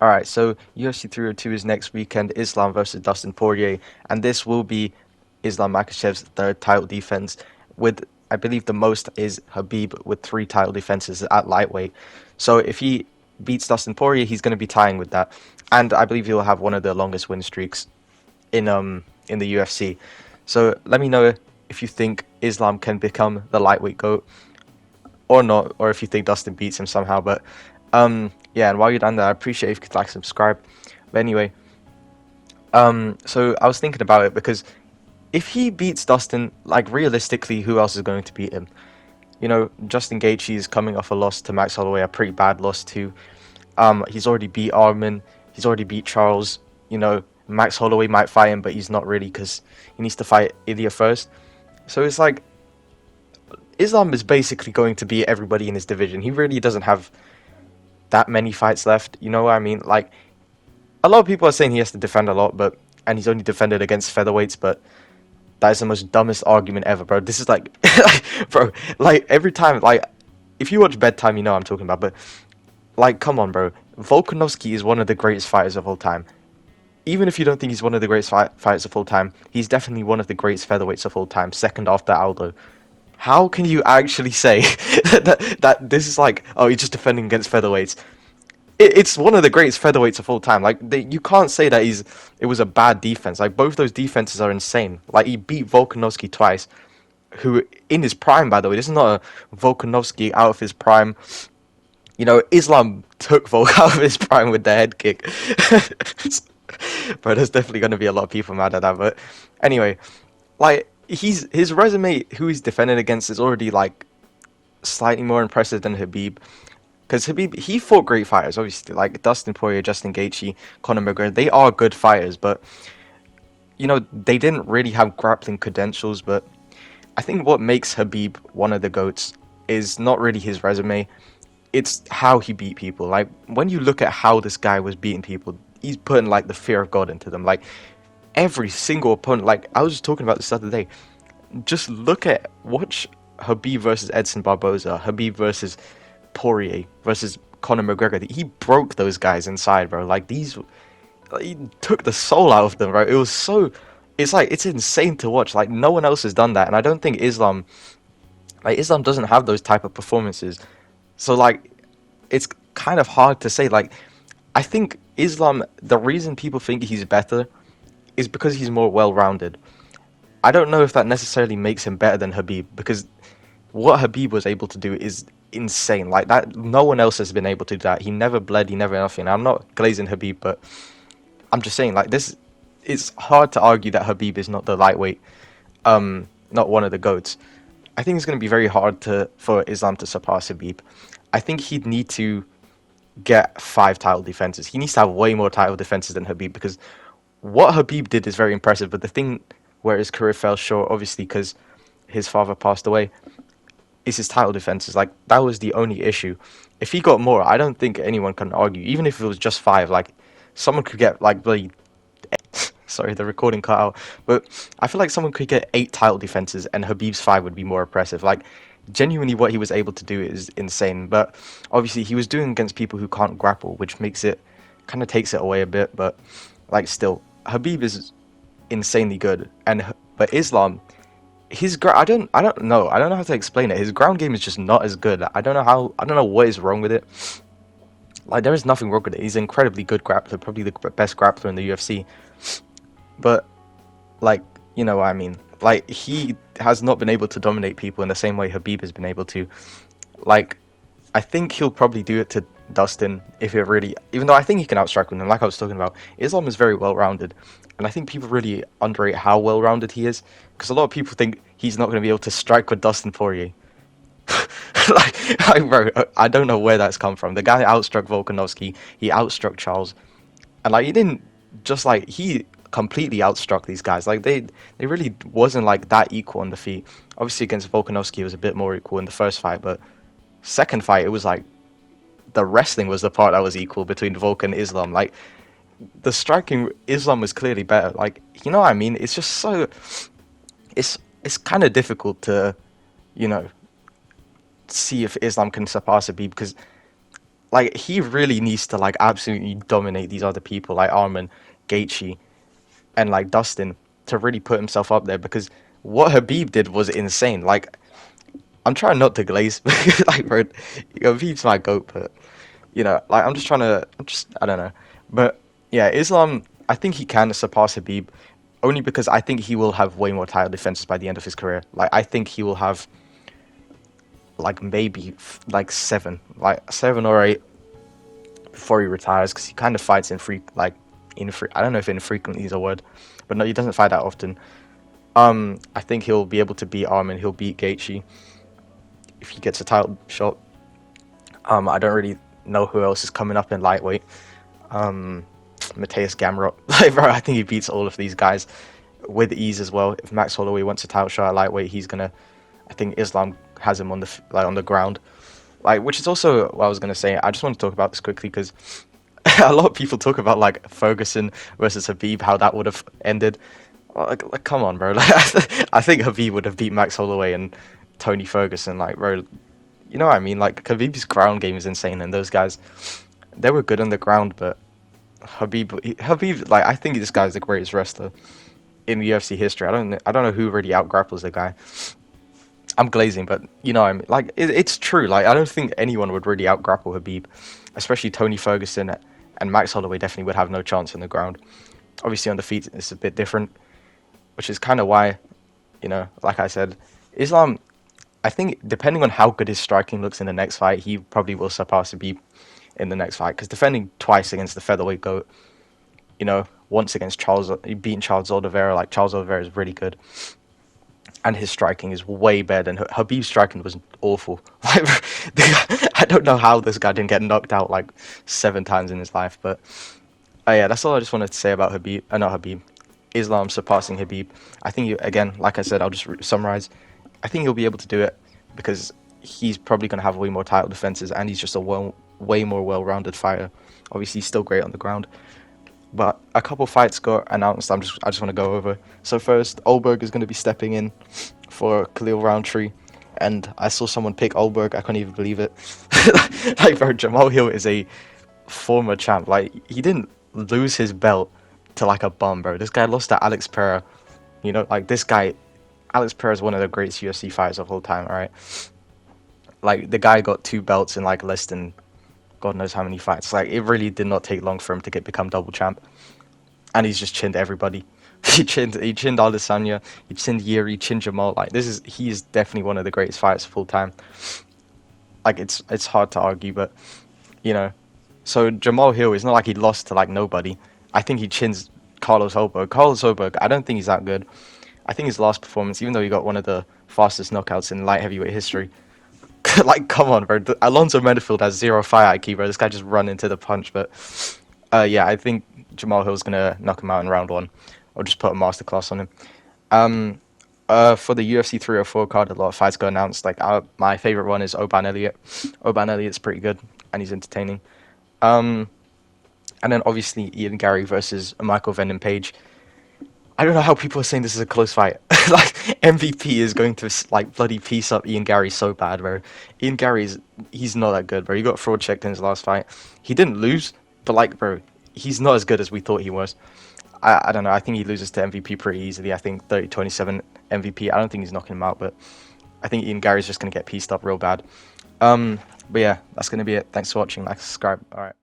All right, so UFC 302 is next weekend. Islam versus Dustin Poirier, and this will be Islam Makhachev's third title defense. With I believe the most is Khabib with three title defenses at lightweight. So if he beats Dustin Poirier, he's going to be tying with that, and I believe he'll have one of the longest win streaks in the UFC. So let me know if you think Islam can become the lightweight goat or not, or if you think Dustin beats him somehow. But yeah, and while you're down there, I appreciate if you could like subscribe. But anyway, so I was thinking about it because if he beats Dustin, like realistically, who else is going to beat him? You know, Justin Gaethje is coming off a loss to Max Holloway, a pretty bad loss too. He's already beat Arman, he's already beat Charles. You know, Max Holloway might fight him, but he's not really because he needs to fight Ilya first. So it's like Islam is basically going to beat everybody in his division. He really doesn't have that many fights left. You know what I mean? Like a lot of people are saying he has to defend a lot, but and he's only defended against featherweights, but that is the most dumbest argument ever, bro. This is like, bro, like every time, like if you watch Bedtime, you know what I'm talking about. But like, come on, bro. Volkanovski is one of the greatest fighters of all time. Even if you don't think he's one of the greatest fighters of all time, he's definitely one of the greatest featherweights of all time, second after Aldo. How can you actually say that this is like, oh, he's just defending against featherweights? It's one of the greatest featherweights of all time. Like you can't say that it was a bad defense. Like both those defenses are insane. Like he beat Volkanovski twice, who in his prime, by the way. This is not a Volkanovski out of his prime. You know, Islam took Volk out of his prime with the head kick. But there's definitely going to be a lot of people mad at that. But anyway, like his resume, who he's defended against, is already like slightly more impressive than Khabib. Because Khabib, he fought great fighters, obviously, like Dustin Poirier, Justin Gaethje, Conor McGregor. They are good fighters, but you know they didn't really have grappling credentials. But I think what makes Khabib one of the goats is not really his resume; it's how he beat people. Like when you look at how this guy was beating people, he's putting like the fear of God into them. Like every single opponent. Like I was just talking about this the other day. Just watch Khabib versus Edson Barboza, Khabib versus Poirier versus Conor McGregor. He broke those guys inside, bro. Like he took the soul out of them, bro. It was so. It's like it's insane to watch. Like no one else has done that, and I don't think Islam doesn't have those type of performances. So like, it's kind of hard to say. Like, I think Islam. The reason people think he's better is because he's more well-rounded. I don't know if that necessarily makes him better than Khabib because what Khabib was able to do is insane. Like that, no one else has been able to do that. He never bled. He never nothing. I'm not glazing Khabib, but I'm just saying like this. It's hard to argue that Khabib is not the lightweight, not one of the goats. I think it's going to be very hard for Islam to surpass Khabib. I think he'd need to get 5 title defenses. He needs to have way more title defenses than Khabib because what Khabib did is very impressive. But the thing where his career fell short, obviously because his father passed away, is his title defenses. Like that was the only issue. If he got more, I don't think anyone can argue. Even if it was just 5, like someone could get like bloody. Sorry, the recording cut out. But I feel like someone could get 8 title defenses, and Habib's 5 would be more impressive. Like genuinely, what he was able to do is insane. But obviously, he was doing against people who can't grapple, which makes it kind of takes it away a bit. But like still, Habib is insanely good, but Islam, I don't know how to explain it. His ground game is just not as good. I don't know what is wrong with it. Like there is nothing wrong with it. He's an incredibly good grappler, probably the best grappler in the UFC. But like you know what I mean. Like he has not been able to dominate people in the same way Habib has been able to. Like I think he'll probably do it to Dustin if it really. Even though I think he can outstrike him, like I was talking about, Islam is very well rounded, and I think people really underrate how well rounded he is. Because a lot of people think he's not going to be able to strike with Dustin Poirier. Bro, I don't know where that's come from. The guy outstruck Volkanovski, he outstruck Charles, and like he didn't just like he completely outstruck these guys. Like they really wasn't like that equal on the feet. Obviously against Volkanovski, it was a bit more equal in the first fight, but second fight it was like the wrestling was the part that was equal between Volk and Islam. Like the striking, Islam was clearly better. Like you know what I mean? It's just so it's kind of difficult to you know see if Islam can surpass Habib because like he really needs to like absolutely dominate these other people like Arman, Gaethje, and like Dustin to really put himself up there because what Habib did was insane. Like I'm trying not to glaze, like bro, Habib's my goat, but like I don't know, but yeah, Islam. I think he can surpass Habib, only because I think he will have way more title defenses by the end of his career. Like I think he will have like maybe like seven or eight before he retires, because he kind of fights I don't know if infrequently is a word, but no, he doesn't fight that often. I think he'll be able to beat Armin. He'll beat Gaethje if he gets a title shot. I don't really know who else is coming up in lightweight. Mateus Gamrot, like bro, I think he beats all of these guys with ease as well. If Max Holloway wants a title shot at lightweight, he's gonna. I think Islam has him on on the ground, like, which is also what I was gonna say. I just want to talk about this quickly because a lot of people talk about like Ferguson versus Habib, how that would have ended. Like, come on, bro. Like, I think Habib would have beat Max Holloway and Tony Ferguson. Like, bro, you know what I mean? Like, Habib's ground game is insane, and those guys, they were good on the ground, but Habib, like, I think this guy's the greatest wrestler in UFC history. I don't know who really out grapples the guy. I'm glazing, but you know, I mean, like, it's true. Like, I don't think anyone would really out grapple Habib, especially Tony Ferguson and Max Holloway definitely would have no chance on the ground. Obviously, on the feet, it's a bit different, which is kind of why, like I said, Islam. I think depending on how good his striking looks in the next fight, he probably will surpass Habib in the next fight. Because defending twice against the featherweight goat, once against beating Charles Oliveira, like Charles Oliveira is really good, and his striking is way better than Habib's striking was awful. Like, I don't know how this guy didn't get knocked out like 7 times in his life, but yeah, that's all I just wanted to say about Habib. Not Habib, Islam surpassing Habib. I think again, like I said, I'll just summarize. I think he'll be able to do it because he's probably going to have way more title defenses, and he's just a way more well-rounded fighter. Obviously, he's still great on the ground. But a couple fights got announced. I just want to go over. So first, Olberg is going to be stepping in for Khalil Roundtree, and I saw someone pick Olberg. I can't even believe it. Like, bro, Jamal Hill is a former champ. Like, he didn't lose his belt to like a bum, bro. This guy lost to Alex Pereira. Like this guy, Alex Pereira is one of the greatest UFC fighters of all time. All right, like the guy got 2 belts in like less than God knows how many fights. Like, it really did not take long for him to become double champ, and he's just chinned everybody. He chinned Adesanya, he chinned Yuri, chinned Jamal. Like, he is definitely one of the greatest fighters of all time. Like, it's hard to argue, but So Jamal Hill, it's not like he lost to like nobody. I think he chins Carlos Holberg. Carlos Holberg, I don't think he's that good. I think his last performance, even though he got one of the fastest knockouts in light heavyweight history, like, come on, bro. Alonzo Menafield has 0 fight IQ, bro. This guy just run into the punch. But yeah, I think Jamal Hill's gonna knock him out in round 1, or just put a masterclass on him. For the UFC 304 card, a lot of fights got announced. Like, my favorite one is Oban Elliott. Oban Elliott's pretty good, and he's entertaining. And then obviously Ian Gary versus Michael Venom Page. I don't know how people are saying this is a close fight. Like, MVP is going to like bloody piece up Ian Gary so bad, bro. Ian he's not that good, bro. He got fraud checked in his last fight. He didn't lose, but like, bro, he's not as good as we thought he was. I don't know. I think he loses to MVP pretty easily. I think 30-27 MVP. I don't think he's knocking him out, but I think Ian Gary's just going to get pieced up real bad. But yeah, that's going to be it. Thanks for watching. Like, subscribe. All right.